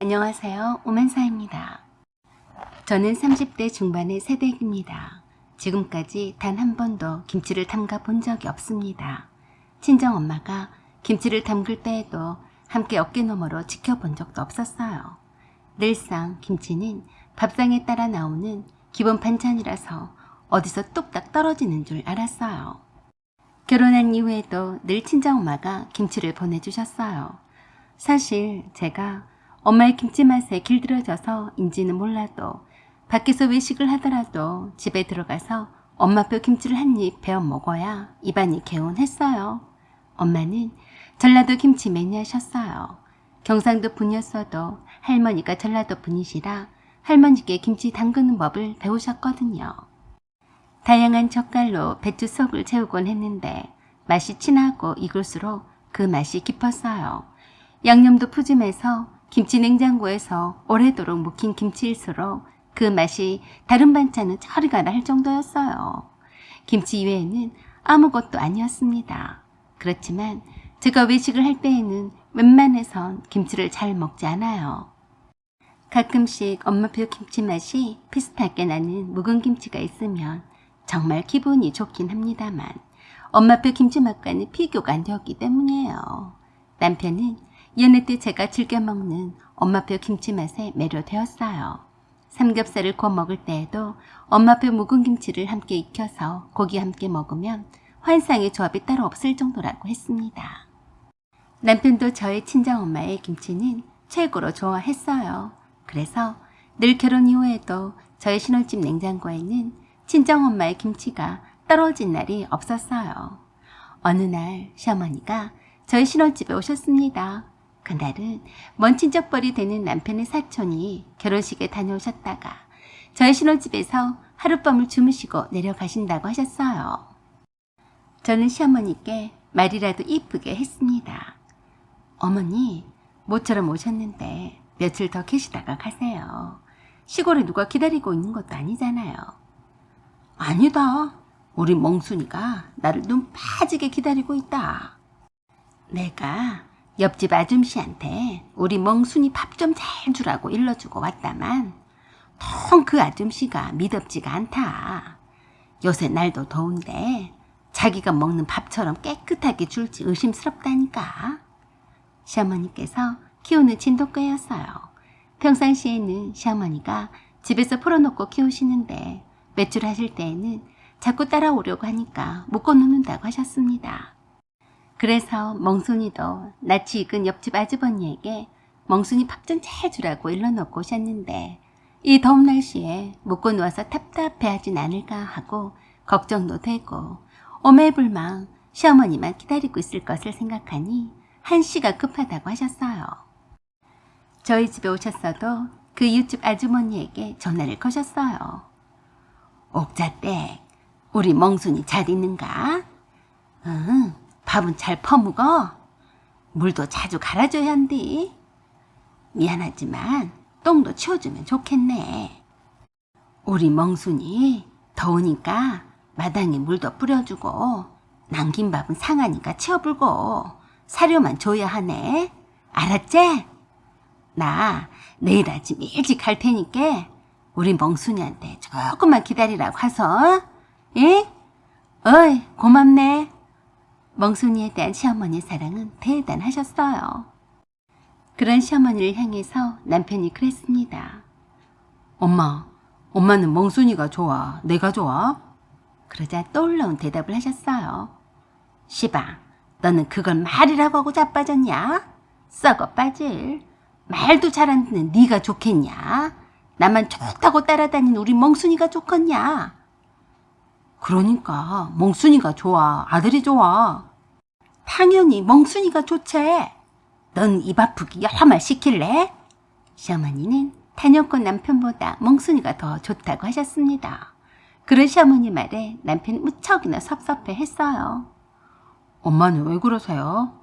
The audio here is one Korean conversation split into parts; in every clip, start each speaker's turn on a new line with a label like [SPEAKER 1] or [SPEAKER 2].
[SPEAKER 1] 안녕하세요. 오만사입니다. 저는 30대 중반의 새댁입니다. 지금까지 단 한 번도 김치를 담가 본 적이 없습니다. 친정엄마가 김치를 담글 때에도 함께 어깨너머로 지켜본 적도 없었어요. 늘상 김치는 밥상에 따라 나오는 기본 반찬이라서 어디서 뚝딱 떨어지는 줄 알았어요. 결혼한 이후에도 늘 친정엄마가 김치를 보내주셨어요. 사실 제가 엄마의 김치 맛에 길들여져서인지는 몰라도 밖에서 외식을 하더라도 집에 들어가서 엄마표 김치를 한 입 베어 먹어야 입안이 개운했어요. 엄마는 전라도 김치 매니아셨어요. 경상도 분이었어도 할머니가 전라도 분이시라 할머니께 김치 담그는 법을 배우셨거든요. 다양한 젓갈로 배추 속을 채우곤 했는데 맛이 진하고 익을수록 그 맛이 깊었어요. 양념도 푸짐해서 김치 냉장고에서 오래도록 묵힌 김치일수록 그 맛이 다른 반찬은 저리가나 할 정도였어요. 김치 이외에는 아무것도 아니었습니다. 그렇지만 제가 외식을 할 때에는 웬만해선 김치를 잘 먹지 않아요. 가끔씩 엄마표 김치 맛이 비슷하게 나는 묵은 김치가 있으면 정말 기분이 좋긴 합니다만 엄마표 김치 맛과는 비교가 안 되었기 때문이에요. 남편은 연애 때 제가 즐겨 먹는 엄마표 김치 맛에 매료되었어요. 삼겹살을 구워 먹을 때에도 엄마표 묵은 김치를 함께 익혀서 고기와 함께 먹으면 환상의 조합이 따로 없을 정도라고 했습니다. 남편도 저의 친정엄마의 김치는 최고로 좋아했어요. 그래서 늘 결혼 이후에도 저의 신혼집 냉장고에는 친정엄마의 김치가 떨어진 날이 없었어요. 어느 날 시어머니가 저희 신혼집에 오셨습니다. 그날은 먼 친척벌이 되는 남편의 사촌이 결혼식에 다녀오셨다가 저희 신혼집에서 하룻밤을 주무시고 내려가신다고 하셨어요. 저는 시어머니께 말이라도 이쁘게 했습니다. 어머니, 모처럼 오셨는데 며칠 더 계시다가 가세요. 시골에 누가 기다리고 있는 것도 아니잖아요. 아니다. 우리 멍순이가 나를 눈 빠지게 기다리고 있다. 내가 옆집 아줌씨한테 우리 멍순이 밥 좀 잘 주라고 일러주고 왔다만 통 그 아줌씨가 미덥지가 않다. 요새 날도 더운데 자기가 먹는 밥처럼 깨끗하게 줄지 의심스럽다니까. 시어머니께서 키우는 진돗개였어요. 평상시에는 시어머니가 집에서 풀어놓고 키우시는데 외출하실 때에는 자꾸 따라오려고 하니까 묶어놓는다고 하셨습니다. 그래서 멍순이도 낯이 익은 옆집 아주버니에게 멍순이 밥 좀 잘 주라고 일러놓고 오셨는데 이 더운 날씨에 묶어놓아서 답답해하진 않을까 하고 걱정도 되고 오매불망 시어머니만 기다리고 있을 것을 생각하니 한시가 급하다고 하셨어요. 저희 집에 오셨어도 그 이웃집 아주머니에게 전화를 거셨어요. 옥자댁, 우리 멍순이 잘 있는가? 응, 밥은 잘 퍼먹어? 물도 자주 갈아줘야 한디. 미안하지만 똥도 치워주면 좋겠네. 우리 멍순이 더우니까 마당에 물도 뿌려주고 남긴 밥은 상하니까 치워불고 사료만 줘야 하네. 알았지? 나 내일 아침 일찍 갈 테니까 우리 멍순이한테 조금만 기다리라고 하소. 예? 어이, 고맙네. 멍순이에 대한 시어머니의 사랑은 대단하셨어요. 그런 시어머니를 향해서 남편이 그랬습니다. 엄마는 멍순이가 좋아, 내가 좋아? 그러자 떠올라온 대답을 하셨어요. 시방, 너는 그걸 말이라고 하고 자빠졌냐? 썩어 빠질. 말도 잘 안 듣는 네가 좋겠냐? 나만 좋다고 따라다니는 우리 멍순이가 좋겠냐? 그러니까 멍순이가 좋아, 아들이 좋아. 당연히 멍순이가 좋지. 넌 입 아프기 여러 말 시킬래? 시어머니는 다녀온 남편보다 멍순이가 더 좋다고 하셨습니다. 그런 시어머니 말에 남편이 무척이나 섭섭해했어요. 엄마는 왜 그러세요?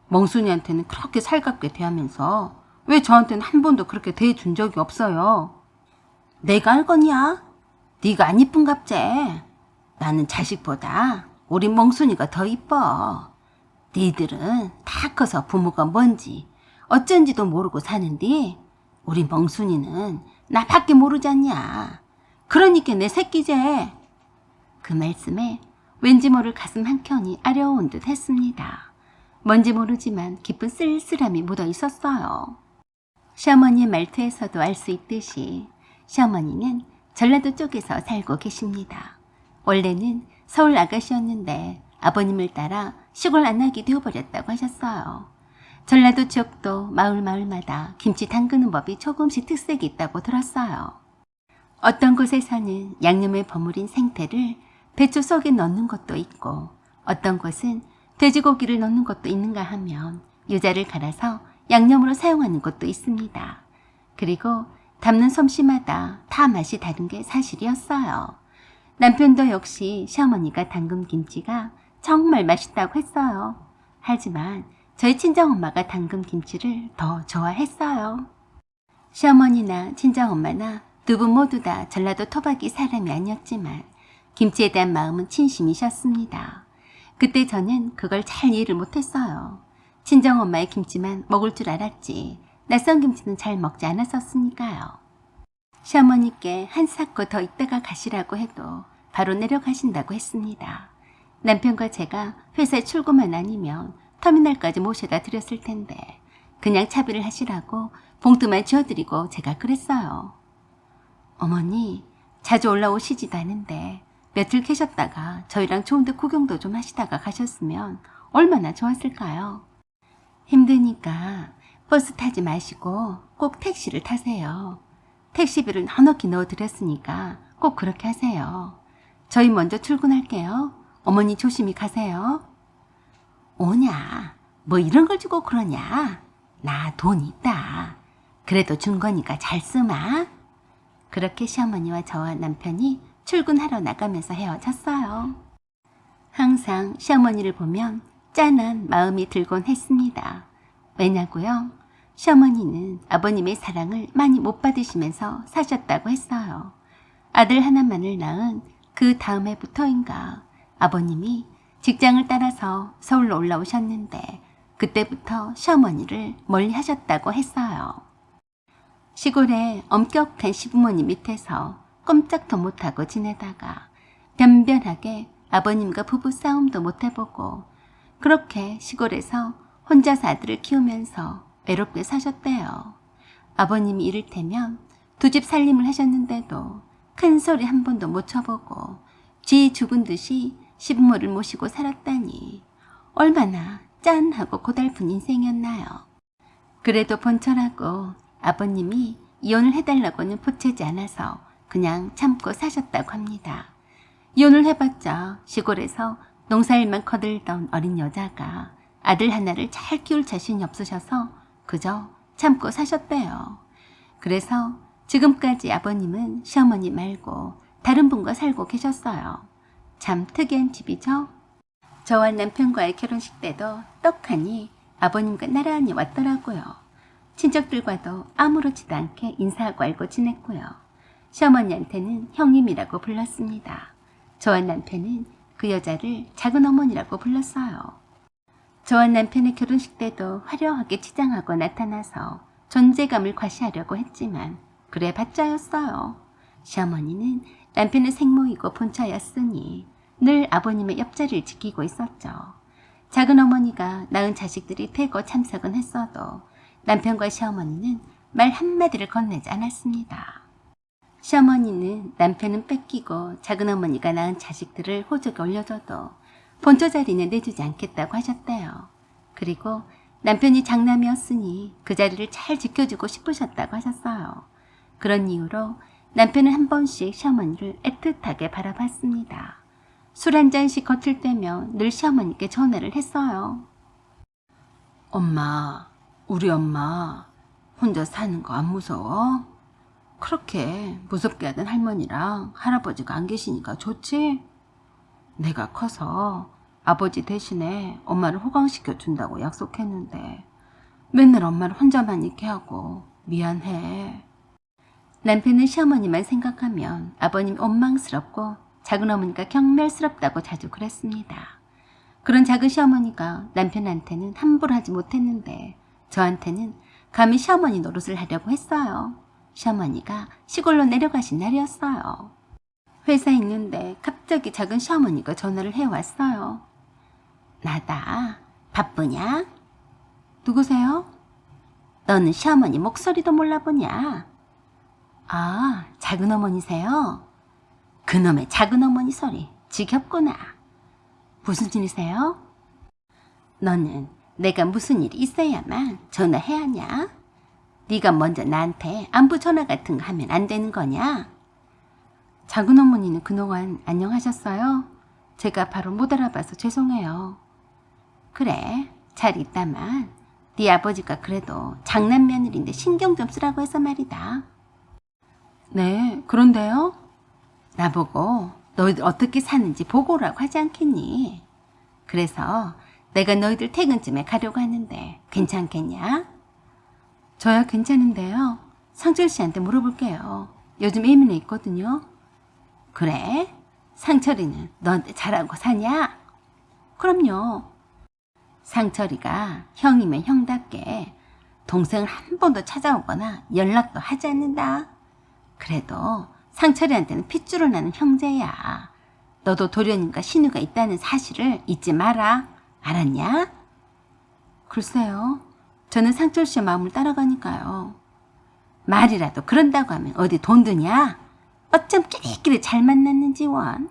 [SPEAKER 1] 멍순이한테는 그렇게 살갑게 대하면서 왜 저한테는 한 번도 그렇게 대해준 적이 없어요? 내가 알거냐? 네가 안 이쁜갑제. 나는 자식보다 우리 멍순이가 더 이뻐. 니들은 다 커서 부모가 뭔지 어쩐지도 모르고 사는디 우리 멍순이는 나밖에 모르잖냐. 그러니까 내 새끼제. 그 말씀에 왠지 모를 가슴 한켠이 아려온 듯 했습니다. 뭔지 모르지만 깊은 쓸쓸함이 묻어 있었어요. 시어머니의 말투에서도 알 수 있듯이 시어머니는 전라도 쪽에서 살고 계십니다. 원래는 서울 아가씨였는데 아버님을 따라 시골 안락이 되어버렸다고 하셨어요. 전라도 지역도 마을마다 김치 담그는 법이 조금씩 특색이 있다고 들었어요. 어떤 곳에서는 양념에 버무린 생태를 배추 속에 넣는 것도 있고 어떤 곳은 돼지고기를 넣는 것도 있는가 하면 유자를 갈아서 양념으로 사용하는 것도 있습니다. 그리고 담는 솜씨마다 다 맛이 다른 게 사실이었어요. 남편도 역시 시어머니가 담근 김치가 정말 맛있다고 했어요. 하지만 저희 친정엄마가 담근 김치를 더 좋아했어요. 시어머니나 친정엄마나 두 분 모두 다 전라도 토박이 사람이 아니었지만 김치에 대한 마음은 진심이셨습니다. 그때 저는 그걸 잘 이해를 못했어요. 친정엄마의 김치만 먹을 줄 알았지 낯선 김치는 잘 먹지 않았었으니까요. 시어머니께 한 삭고 더 있다가 가시라고 해도 바로 내려가신다고 했습니다. 남편과 제가 회사에 출고만 아니면 터미널까지 모셔다 드렸을 텐데 그냥 차비를 하시라고 봉투만 쥐어드리고 제가 그랬어요. 어머니 자주 올라오시지도 않은데 며칠 계셨다가 저희랑 좋은 데 구경도 좀 하시다가 가셨으면 얼마나 좋았을까요? 힘드니까 버스 타지 마시고 꼭 택시를 타세요. 택시비를 넉넉히 넣어드렸으니까 꼭 그렇게 하세요. 저희 먼저 출근할게요. 어머니 조심히 가세요. 오냐? 뭐 이런 걸 주고 그러냐? 나 돈 있다. 그래도 준 거니까 잘 쓰마. 그렇게 시어머니와 저와 남편이 출근하러 나가면서 헤어졌어요. 항상 시어머니를 보면 짠한 마음이 들곤 했습니다. 왜냐고요? 시어머니는 아버님의 사랑을 많이 못 받으시면서 사셨다고 했어요. 아들 하나만을 낳은 그 다음 해부터인가 아버님이 직장을 따라서 서울로 올라오셨는데 그때부터 시어머니를 멀리 하셨다고 했어요. 시골에 엄격한 시부모님 밑에서 꼼짝도 못하고 지내다가 변변하게 아버님과 부부싸움도 못해보고 그렇게 시골에서 혼자서 아들을 키우면서 외롭게 사셨대요. 아버님이 이를테면 두 집 살림을 하셨는데도 큰 소리 한 번도 못 쳐보고 쥐 죽은 듯이 시부모를 모시고 살았다니 얼마나 짠하고 고달픈 인생이었나요. 그래도 본철하고 아버님이 이혼을 해달라고는 보채지 않아서 그냥 참고 사셨다고 합니다. 이혼을 해봤자 시골에서 농사일만 거들던 어린 여자가 아들 하나를 잘 키울 자신이 없으셔서 그저 참고 사셨대요. 그래서 지금까지 아버님은 시어머니 말고 다른 분과 살고 계셨어요. 참 특이한 집이죠. 저와 남편과의 결혼식 때도 떡하니 아버님과 나란히 왔더라고요. 친척들과도 아무렇지도 않게 인사하고 알고 지냈고요. 시어머니한테는 형님이라고 불렀습니다. 저와 남편은 그 여자를 작은 어머니라고 불렀어요. 저와 남편의 결혼식 때도 화려하게 치장하고 나타나서 존재감을 과시하려고 했지만 그래 봤자였어요. 시어머니는 남편의 생모이고 본처였으니 늘 아버님의 옆자리를 지키고 있었죠. 작은 어머니가 낳은 자식들이 대거 참석은 했어도 남편과 시어머니는 말 한마디를 건네지 않았습니다. 시어머니는 남편은 뺏기고 작은 어머니가 낳은 자식들을 호적에 올려줘도 본처 자리는 내주지 않겠다고 하셨대요. 그리고 남편이 장남이었으니 그 자리를 잘 지켜주고 싶으셨다고 하셨어요. 그런 이유로 남편은 한 번씩 시어머니를 애틋하게 바라봤습니다. 술 한 잔씩 거칠 때면 늘 시어머니께 전화를 했어요. 엄마, 우리 엄마 혼자 사는 거 안 무서워? 그렇게 무섭게 하던 할머니랑 할아버지가 안 계시니까 좋지? 내가 커서 아버지 대신에 엄마를 호강시켜 준다고 약속했는데 맨날 엄마를 혼자만 있게 하고 미안해. 남편은 시어머니만 생각하면 아버님 원망스럽고 작은 어머니가 경멸스럽다고 자주 그랬습니다. 그런 작은 시어머니가 남편한테는 함부로 하지 못했는데 저한테는 감히 시어머니 노릇을 하려고 했어요. 시어머니가 시골로 내려가신 날이었어요. 회사에 있는데 갑자기 작은 시어머니가 전화를 해왔어요. 나다. 바쁘냐? 누구세요? 너는 시어머니 목소리도 몰라보냐? 아, 작은 어머니세요? 그놈의 작은 어머니 소리 지겹구나. 무슨 일이세요? 너는 내가 무슨 일이 있어야만 전화해야 하냐? 네가 먼저 나한테 안부 전화 같은 거 하면 안 되는 거냐? 작은 어머니는 그동안 안녕하셨어요? 제가 바로 못 알아봐서 죄송해요. 그래, 잘 있다만 네 아버지가 그래도 장남 며느리인데 신경 좀 쓰라고 해서 말이다. 네, 그런데요? 나보고 너희들 어떻게 사는지 보고 오라고 하지 않겠니? 그래서 내가 너희들 퇴근쯤에 가려고 하는데 괜찮겠냐? 저야 괜찮은데요. 상철 씨한테 물어볼게요. 요즘 예민해 있거든요. 그래? 상철이는 너한테 잘하고 사냐? 그럼요. 상철이가 형이면 형답게 동생을 한 번도 찾아오거나 연락도 하지 않는다. 그래도 상철이한테는 핏줄을 나는 형제야. 너도 도련님과 신우가 있다는 사실을 잊지 마라. 알았냐? 글쎄요. 저는 상철 씨의 마음을 따라가니까요. 말이라도 그런다고 하면 어디 돈 드냐? 어쩜 끼리끼리 잘 만났는지 원.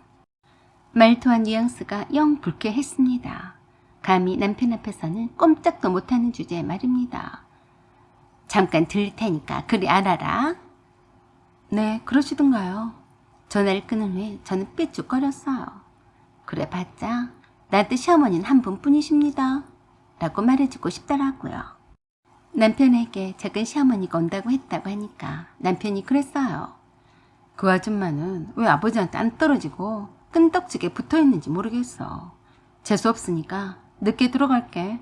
[SPEAKER 1] 말투와 뉘앙스가 영 불쾌했습니다. 감히 남편 앞에서는 꼼짝도 못하는 주제에 말입니다. 잠깐 들릴 테니까 그리 알아라. 네, 그러시던가요. 전화를 끊은 후에 저는 삐죽거렸어요. 그래봤자 나한테 시어머니는 한 분뿐이십니다. 라고 말해주고 싶더라고요. 남편에게 작은 시어머니가 온다고 했다고 하니까 남편이 그랬어요. 그 아줌마는 왜 아버지한테 안 떨어지고 끈덕지게 붙어있는지 모르겠어. 재수 없으니까 늦게 들어갈게.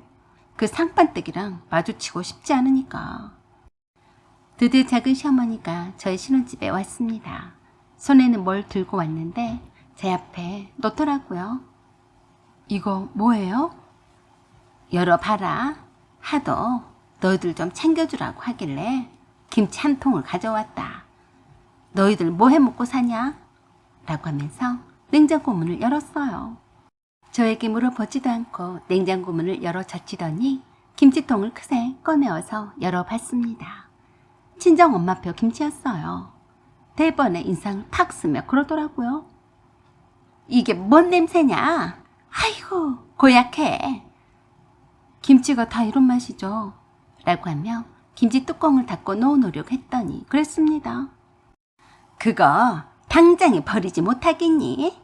[SPEAKER 1] 그 상판댁이랑 마주치고 싶지 않으니까. 드디어 작은 시어머니가 저희 신혼집에 왔습니다. 손에는 뭘 들고 왔는데 제 앞에 놓더라고요. 이거 뭐예요? 열어봐라. 하도 너희들 좀 챙겨주라고 하길래 김치 한 통을 가져왔다. 너희들 뭐 해먹고 사냐? 라고 하면서 냉장고 문을 열었어요. 저에게 물어보지도 않고 냉장고 문을 열어 젖히더니 김치통을 크게 꺼내어서 열어봤습니다. 친정 엄마표 김치였어요. 대번에 인상을 팍 쓰며 그러더라고요. 이게 뭔 냄새냐? 아이고 고약해. 김치가 다 이런 맛이죠. 라고 하며 김치 뚜껑을 닫고 넣어놓으려고 했더니 그랬습니다. 그거 당장에 버리지 못하겠니?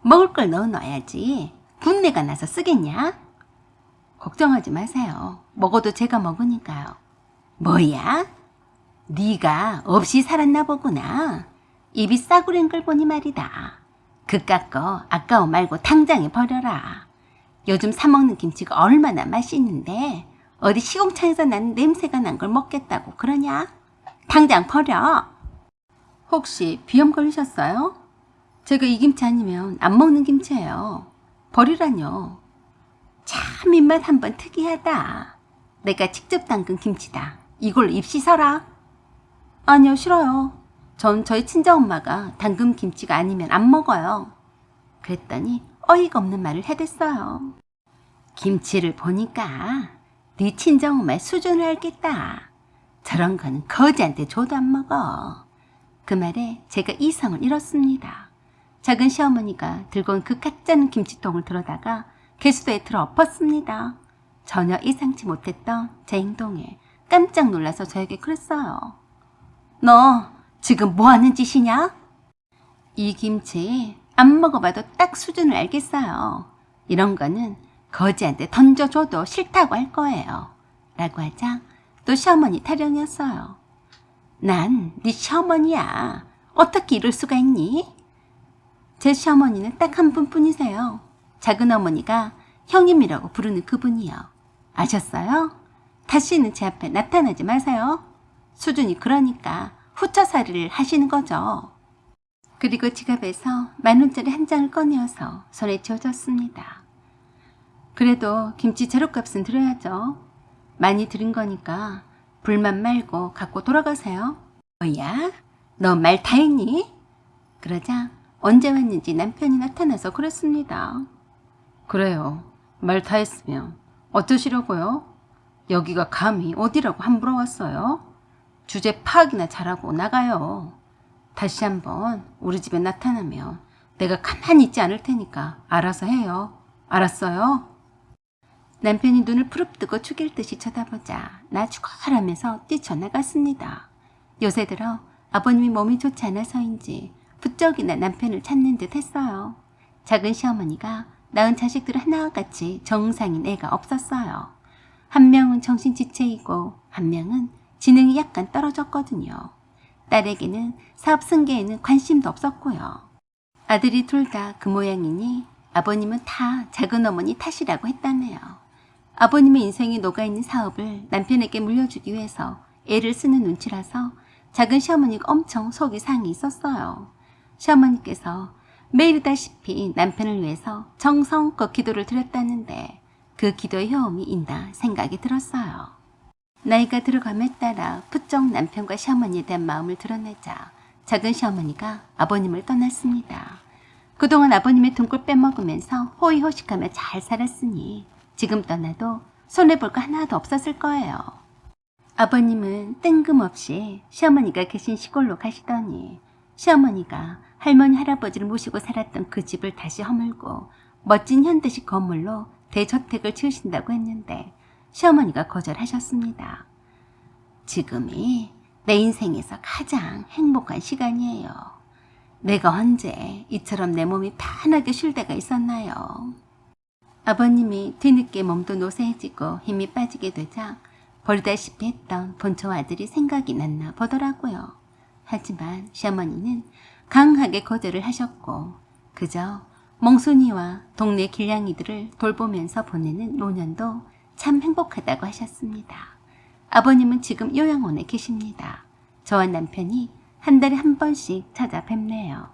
[SPEAKER 1] 먹을 걸 넣어놔야지. 분내가 나서 쓰겠냐? 걱정하지 마세요. 먹어도 제가 먹으니까요. 뭐야? 네가 없이 살았나 보구나. 입이 싸구린 걸 보니 말이다. 그깟 거 아까워 말고 당장에 버려라. 요즘 사먹는 김치가 얼마나 맛있는데 어디 시궁창에서 나는 냄새가 난 걸 먹겠다고 그러냐? 당장 버려. 혹시 비염 걸리셨어요? 제가 이 김치 아니면 안 먹는 김치예요. 버리라뇨. 참 입맛 한번 특이하다. 내가 직접 담근 김치다. 이걸로 입 씻어라. 아니요, 싫어요. 전 저희 친정엄마가 담근 김치가 아니면 안 먹어요. 그랬더니 어이가 없는 말을 해댔어요. 김치를 보니까 네 친정엄마의 수준을 알겠다. 저런 거는 거지한테 줘도 안 먹어. 그 말에 제가 이성을 잃었습니다. 작은 시어머니가 들고 온 그 가짜는 김치통을 들어다가 개수대에 들어 엎었습니다. 전혀 예상치 못했던 제 행동에 깜짝 놀라서 저에게 그랬어요. 너 지금 뭐 하는 짓이냐? 이 김치 안 먹어봐도 딱 수준을 알겠어요. 이런 거는 거지한테 던져줘도 싫다고 할 거예요. 라고 하자 또 시어머니 타령이었어요. 난 네 시어머니야. 어떻게 이럴 수가 있니? 제 시어머니는 딱 한 분뿐이세요. 작은 어머니가 형님이라고 부르는 그분이요. 아셨어요? 다시는 제 앞에 나타나지 마세요. 수준이 그러니까 후처살이를 하시는 거죠. 그리고 지갑에서 10,000원짜리 한 장을 꺼내어서 손에 쥐어줬습니다. 그래도 김치 재료값은 드려야죠. 많이 들인 거니까 불만 말고 갖고 돌아가세요. 뭐야? 너 말 다 했니? 그러자 언제 왔는지 남편이 나타나서 그랬습니다. 그래요. 말 다 했으면 어쩌시려고요? 여기가 감히 어디라고 함부로 왔어요? 주제 파악이나 잘하고 나가요. 다시 한번 우리 집에 나타나면 내가 가만히 있지 않을 테니까 알아서 해요. 알았어요? 남편이 눈을 부릅뜨고 죽일 듯이 쳐다보자 나 죽어라면서 뛰쳐나갔습니다. 요새 들어 아버님이 몸이 좋지 않아서인지 부쩍이나 남편을 찾는 듯 했어요. 작은 시어머니가 낳은 자식들 하나같이 정상인 애가 없었어요. 한 명은 정신지체이고 한 명은 지능이 약간 떨어졌거든요. 딸에게는 사업 승계에는 관심도 없었고요. 아들이 둘 다 그 모양이니 아버님은 다 작은 어머니 탓이라고 했다네요. 아버님의 인생이 녹아있는 사업을 남편에게 물려주기 위해서 애를 쓰는 눈치라서 작은 시어머니가 엄청 속이 상이 있었어요. 시어머니께서 매일다시피 남편을 위해서 정성껏 기도를 드렸다는데 그 기도의 효험이 있나 생각이 들었어요. 나이가 들어감에 따라 부쩍 남편과 시어머니에 대한 마음을 드러내자 작은 시어머니가 아버님을 떠났습니다. 그동안 아버님의 등골 빼먹으면서 호의호식하며 잘 살았으니 지금 떠나도 손해볼 거 하나도 없었을 거예요. 아버님은 뜬금없이 시어머니가 계신 시골로 가시더니 시어머니가 할머니 할아버지를 모시고 살았던 그 집을 다시 허물고 멋진 현대식 건물로 대저택을 지으신다고 했는데 시어머니가 거절하셨습니다. 지금이 내 인생에서 가장 행복한 시간이에요. 내가 언제 이처럼 내 몸이 편하게 쉴 때가 있었나요? 아버님이 뒤늦게 몸도 노쇠해지고 힘이 빠지게 되자 버리다시피 했던 본처와 아들이 생각이 났나 보더라고요. 하지만 시어머니는 강하게 거절을 하셨고 그저 멍순이와 동네 길냥이들을 돌보면서 보내는 노년도 참 행복하다고 하셨습니다. 아버님은 지금 요양원에 계십니다. 저와 남편이 한 달에 한 번씩 찾아뵙네요.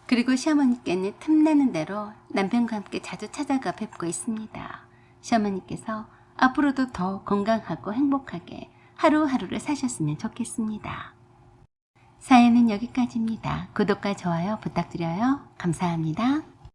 [SPEAKER 1] 그리고 시어머니께는 틈나는 대로 남편과 함께 자주 찾아가 뵙고 있습니다. 시어머니께서 앞으로도 더 건강하고 행복하게 하루하루를 사셨으면 좋겠습니다. 사연은 여기까지입니다. 구독과 좋아요 부탁드려요. 감사합니다.